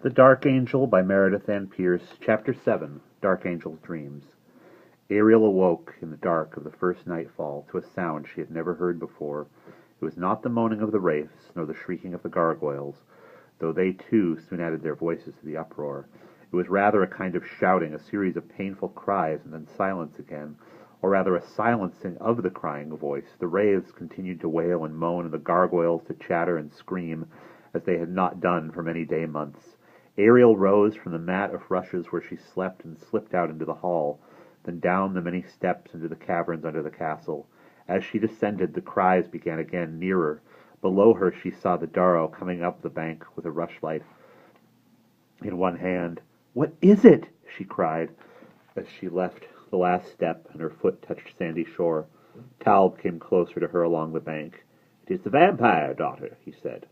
The Darkangel by Meredith and Pierce, Chapter 7, Darkangel's Dreams. Ariel awoke in the dark of the first nightfall to a sound she had never heard before. It was not the moaning of the wraiths, nor the shrieking of the gargoyles, though they too soon added their voices to the uproar. It was rather a kind of shouting, a series of painful cries, and then silence again, or rather a silencing of the crying voice. The wraiths continued to wail and moan, and the gargoyles to chatter and scream, as they had not done for many day-months. Ariel rose from the mat of rushes where she slept and slipped out into the hall, then down the many steps into the caverns under the castle. As she descended, the cries began again, nearer. Below her she saw the Darrow coming up the bank with a rushlight in one hand. "What is it?" she cried, as she left the last step and her foot touched sandy shore. Taub came closer to her along the bank. "It is the vampire, daughter," he said.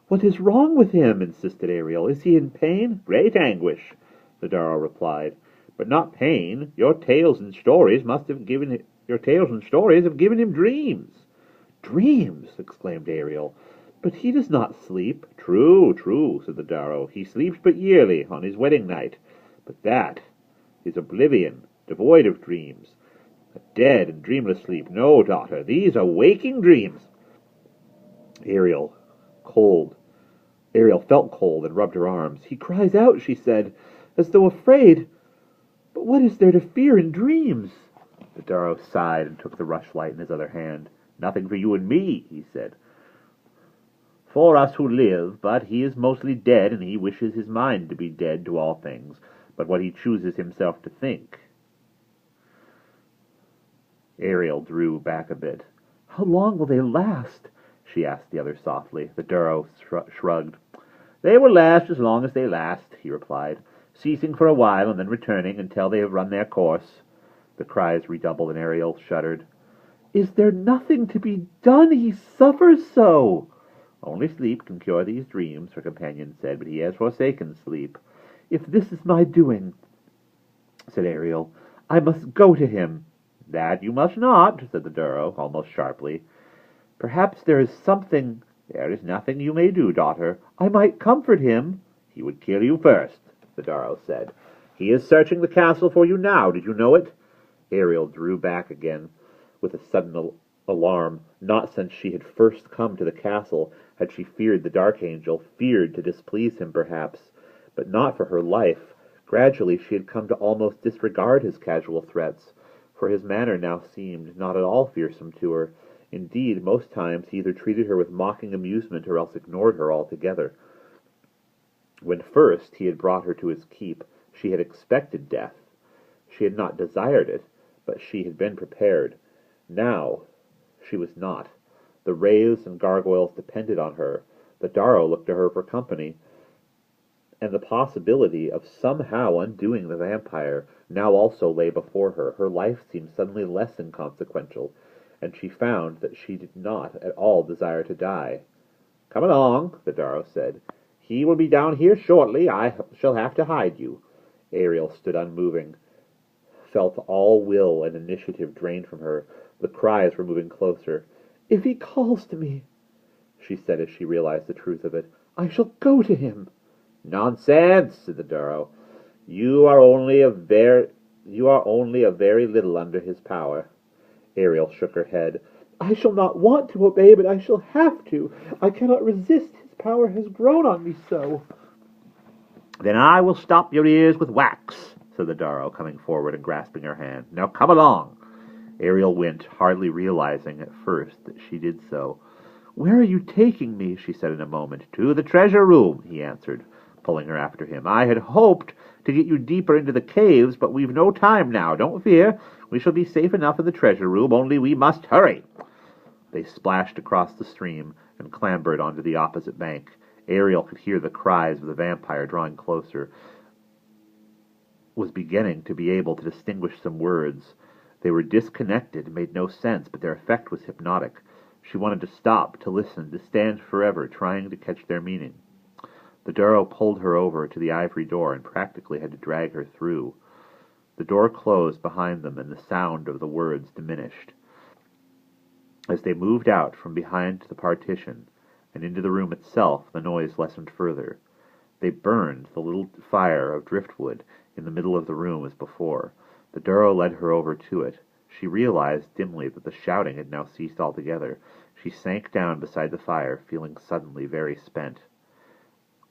"What is wrong with him?" insisted Ariel. "Is he in pain?" "Great anguish," the Darrow replied, "but not pain. Your tales and stories have given him dreams." "Dreams!" exclaimed Ariel. "But he does not sleep." "True, true," said the Darrow. "He sleeps but yearly, on his wedding night. But that is oblivion, devoid of dreams. A dead and dreamless sleep. No, daughter, these are waking dreams." Ariel felt cold and rubbed her arms. "He cries out," she said, "as though afraid. But what is there to fear in dreams?" The Darrow sighed and took the rushlight in his other hand. "Nothing for you and me," he said. "For us who live, but he is mostly dead, and he wishes his mind to be dead to all things, but what he chooses himself to think." Ariel drew back a bit. "How long will they last?" she asked the other softly. The Darrow shrugged. "They will last as long as they last," he replied, "ceasing for a while and then returning until they have run their course." The cries redoubled and Ariel shuddered. "Is there nothing to be done? He suffers so." "Only sleep can cure these dreams," her companion said, "but he has forsaken sleep." "If this is my doing," said Ariel, "I must go to him." "That you must not," said the Darrow, almost sharply. "Perhaps there is something—" "There is nothing you may do, daughter." "I might comfort him." "He would kill you first," the Darrow said. "He is searching the castle for you now. Did you know it?" Ariel drew back again with a sudden alarm. Not since she had first come to the castle had she feared the Darkangel, feared to displease him perhaps, but not for her life. Gradually she had come to almost disregard his casual threats, for his manner now seemed not at all fearsome to her. Indeed, most times he either treated her with mocking amusement or else ignored her altogether. When first he had brought her to his keep, she had expected death. She had not desired it, but she had been prepared. Now she was not. The wraiths and gargoyles depended on her. The Darrow looked to her for company, and the possibility of somehow undoing the vampire now also lay before her. Her life seemed suddenly less inconsequential, and she found that she did not at all desire to die. "Come along," the Darrow said. "He will be down here shortly. I shall have to hide you." Ariel stood unmoving, felt all will and initiative drained from her. The cries were moving closer. "If he calls to me," she said as she realized the truth of it, "I shall go to him." "Nonsense," said the Darrow. You are only a very little under his power." Ariel shook her head. "I shall not want to obey, but I shall have to. I cannot resist. His power has grown on me so." "Then I will stop your ears with wax," said the Darrow, coming forward and grasping her hand. "Now come along." Ariel went, hardly realizing at first that she did so. "Where are you taking me?" she said in a moment. "To the treasure room," he answered, pulling her after him. "I had hoped to get you deeper into the caves, but we've no time now. Don't fear. We shall be safe enough in the treasure room, only we must hurry." They splashed across the stream and clambered onto the opposite bank. Ariel could hear the cries of the vampire drawing closer, was beginning to be able to distinguish some words. They were disconnected and made no sense, but their effect was hypnotic. She wanted to stop, to listen, to stand forever, trying to catch their meaning. The Darrow pulled her over to the ivory door and practically had to drag her through. The door closed behind them, and the sound of the words diminished. As they moved out from behind the partition and into the room itself, the noise lessened further. They burned the little fire of driftwood in the middle of the room as before. The Darrow led her over to it. She realized dimly that the shouting had now ceased altogether. She sank down beside the fire, feeling suddenly very spent.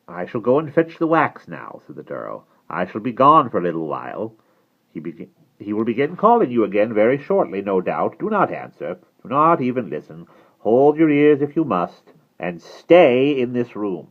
"I shall go and fetch the wax now," said the Darrow. "I shall be gone for a little while. He will begin calling you again very shortly, no doubt. Do not answer. Do not even listen. Hold your ears if you must, and stay in this room."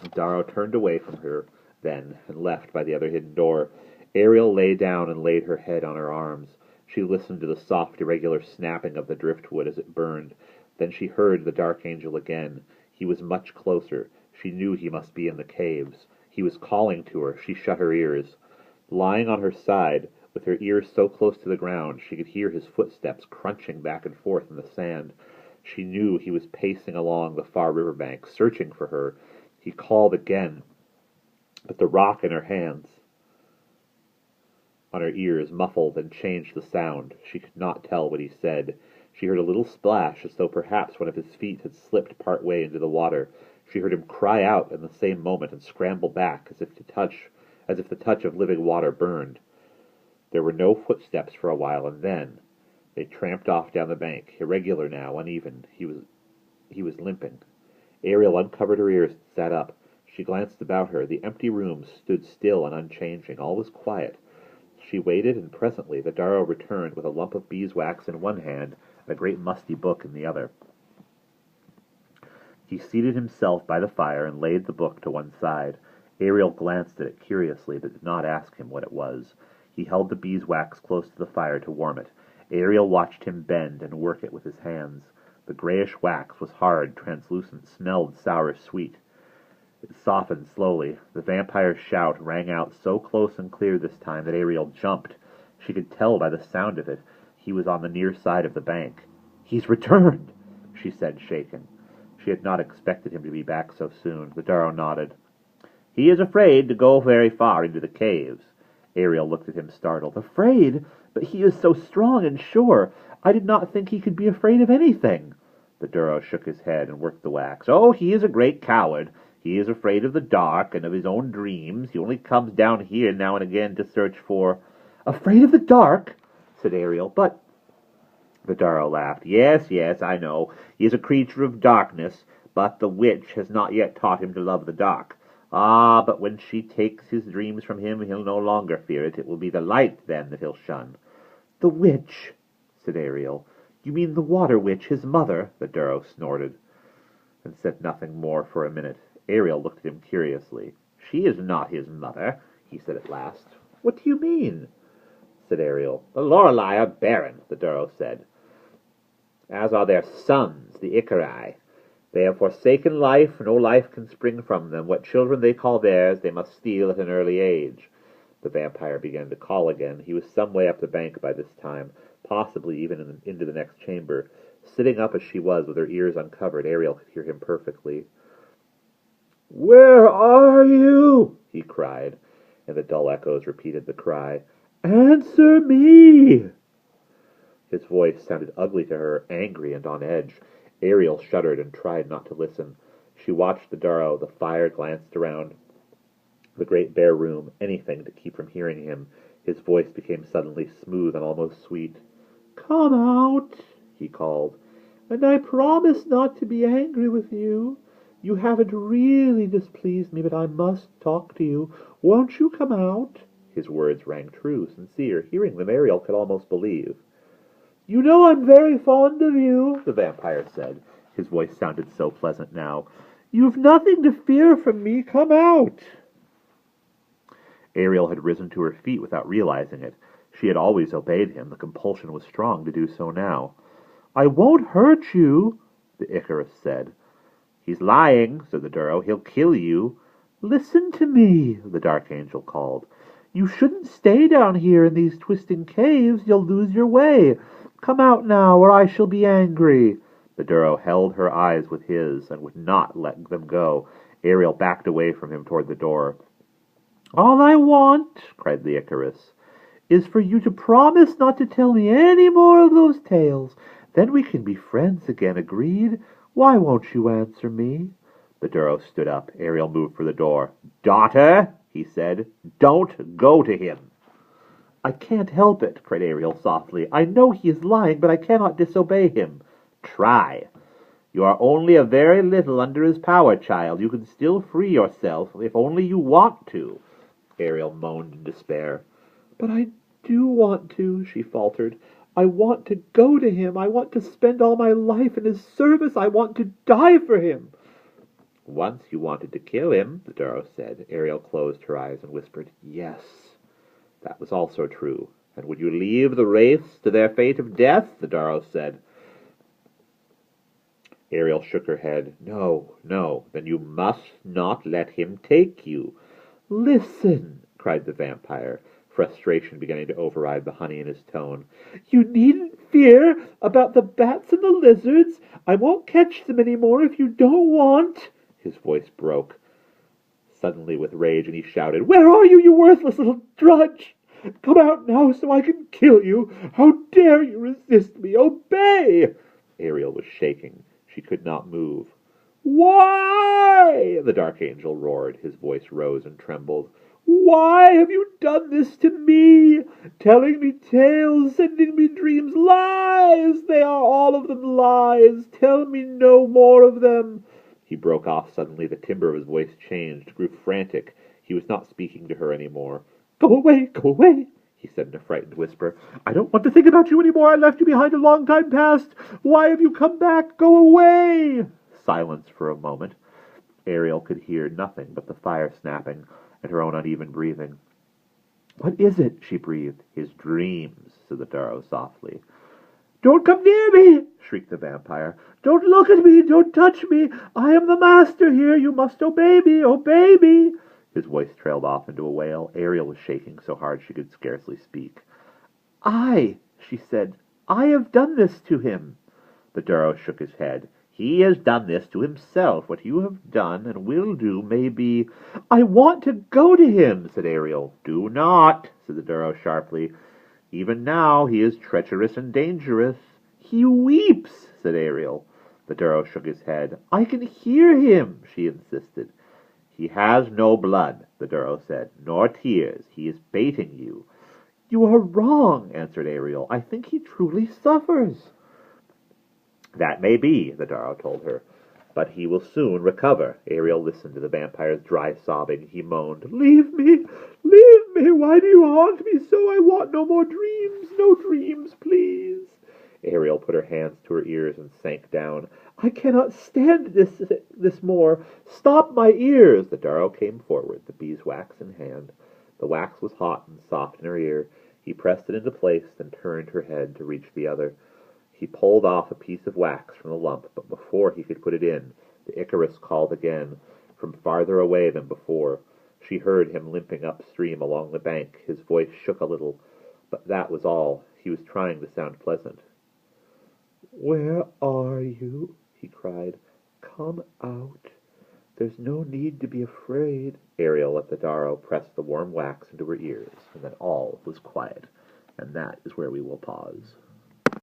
The Darrow turned away from her then and left by the other hidden door. Ariel lay down and laid her head on her arms. She listened to the soft, irregular snapping of the driftwood as it burned. Then she heard the Darkangel again. He was much closer. She knew he must be in the caves. He was calling to her. She shut her ears. Lying on her side, with her ears so close to the ground, she could hear his footsteps crunching back and forth in the sand. She knew he was pacing along the far riverbank, searching for her. He called again, but the rock in her hands, on her ears, muffled and changed the sound. She could not tell what he said. She heard a little splash, as though perhaps one of his feet had slipped part way into the water. She heard him cry out in the same moment and scramble back, as if the touch of living water burned. There were no footsteps for a while, and then they tramped off down the bank, irregular now, uneven. He was limping. Ariel uncovered her ears and sat up. She glanced about her. The empty room stood still and unchanging. All was quiet. She waited, and presently the Darrow returned with a lump of beeswax in one hand and a great musty book in the other. He seated himself by the fire and laid the book to one side. Ariel glanced at it curiously, but did not ask him what it was. He held the beeswax close to the fire to warm it. Ariel watched him bend and work it with his hands. The grayish wax was hard, translucent, smelled sour sweet. It softened slowly. The vampire's shout rang out so close and clear this time that Ariel jumped. She could tell by the sound of it he was on the near side of the bank. "He's returned," she said, shaken. She had not expected him to be back so soon. The Darrow nodded. "He is afraid to go very far into the caves." Ariel looked at him, startled. "Afraid? But he is so strong and sure. I did not think he could be afraid of anything." The Darrow shook his head and worked the wax. "Oh, he is a great coward. He is afraid of the dark and of his own dreams. He only comes down here now and again to search for—" "Afraid of the dark?" said Ariel. "But—" The Darrow laughed. Yes, I know. He is a creature of darkness, but the witch has not yet taught him to love the dark. Ah, but when she takes his dreams from him, he'll no longer fear it. It will be the light, then, that he'll shun." "The witch," said Ariel. "You mean the water witch, his mother?" The Darrow snorted and said nothing more for a minute. Ariel looked at him curiously. "She is not his mother," he said at last. "What do you mean?" said Ariel. "The Lorelei are barren," the Darrow said, "as are their sons, the Icari. They have forsaken life. No life can spring from them. What children they call theirs, they must steal at an early age." The vampire began to call again. He was some way up the bank by this time, possibly even into the next chamber. Sitting up as she was, with her ears uncovered, Ariel could hear him perfectly. "Where are you?" he cried, and the dull echoes repeated the cry. "Answer me!" His voice sounded ugly to her, angry and on edge. Ariel shuddered and tried not to listen. She watched the Darrow. The fire glanced around the great bare room, anything to keep from hearing him. His voice became suddenly smooth and almost sweet. "Come out," he called, "and I promise not to be angry with you. You haven't really displeased me, but I must talk to you. Won't you come out?" His words rang true, sincere. Hearing them, Ariel could almost believe. "You know I'm very fond of you," the vampire said. His voice sounded so pleasant now. "You've nothing to fear from me. Come out." Ariel had risen to her feet without realizing it. She had always obeyed him. The compulsion was strong to do so now. "I won't hurt you," the Icarus said. "He's lying," said the Darrow. "He'll kill you." "Listen to me," the Darkangel called. "You shouldn't stay down here in these twisting caves. You'll lose your way. Come out now, or I shall be angry." The Darrow held her eyes with his and would not let them go. Ariel backed away from him toward the door. "All I want," cried the Icarus, "is for you to promise not to tell me any more of those tales. Then we can be friends again, agreed? Why won't you answer me?" The Duro stood up. Ariel moved for the door. "Daughter," he said, "don't go to him." "I can't help it," cried Ariel softly. "I know he is lying, but I cannot disobey him." "Try. You are only a very little under his power, child. You can still free yourself, if only you want to." Ariel moaned in despair. "But I do want to," she faltered. "I want to go to him. I want to spend all my life in his service. I want to die for him." "Once you wanted to kill him," the Duro said. Ariel closed her eyes and whispered, "Yes." That was also true. "And would you leave the wraiths to their fate of death?" the Duro said. Ariel shook her head. "No, no. Then you must not let him take you." "Listen," cried the vampire, frustration beginning to override the honey in his tone. "You needn't fear about the bats and the lizards. I won't catch them any more if you don't want." His voice broke suddenly with rage, and he shouted, "Where are you, you worthless little drudge? Come out now so I can kill you. How dare you resist me? Obey!" Ariel was shaking. She could not move. "Why?" the Darkangel roared. His voice rose and trembled. "Why have you done this to me? Telling me tales, sending me dreams, lies! They are all of them lies. Tell me no more of them." He broke off suddenly. The timbre of his voice changed, grew frantic. He was not speaking to her any more. Go away, he said in a frightened whisper. "I don't want to think about you any more. I left you behind a long time past. Why have you come back? Go away." Silence for a moment. Ariel could hear nothing but the fire snapping and her own uneven breathing. "What is it?" she breathed. "His dreams," said the Duro softly. "Don't come near me!" shrieked the vampire. "Don't look at me! Don't touch me! I am the master here! You must obey me! Obey me!" His voice trailed off into a wail. Ariel was shaking so hard she could scarcely speak. She said, "I have done this to him." The Duro shook his head. "He has done this to himself. What you have done and will do may be—" "I want to go to him," said Ariel. "Do not," said the Duro sharply. "Even now he is treacherous and dangerous." "He weeps," said Ariel. The Duro shook his head. "I can hear him," she insisted. "He has no blood," the Duro said, "nor tears. He is baiting you." "You are wrong," answered Ariel. "I think he truly suffers." "That may be," the Duro told her, "but he will soon recover." Ariel listened to the vampire's dry sobbing. He moaned, "Leave me! Leave me! Why do you haunt me so? I want no more dreams! No dreams, please!" Ariel put her hands to her ears and sank down. "I cannot stand this more. Stop my ears!" The Duro came forward, the beeswax in hand. The wax was hot and soft in her ear. He pressed it into place, then turned her head to reach the other. He pulled off a piece of wax from the lump, but before he could put it in, the Icarus called again, from farther away than before. She heard him limping upstream along the bank. His voice shook a little, but that was all. He was trying to sound pleasant. "Where are you?" he cried. "Come out. There's no need to be afraid." Ariel let the Duro press the warm wax into her ears, and then all was quiet. And that is where we will pause.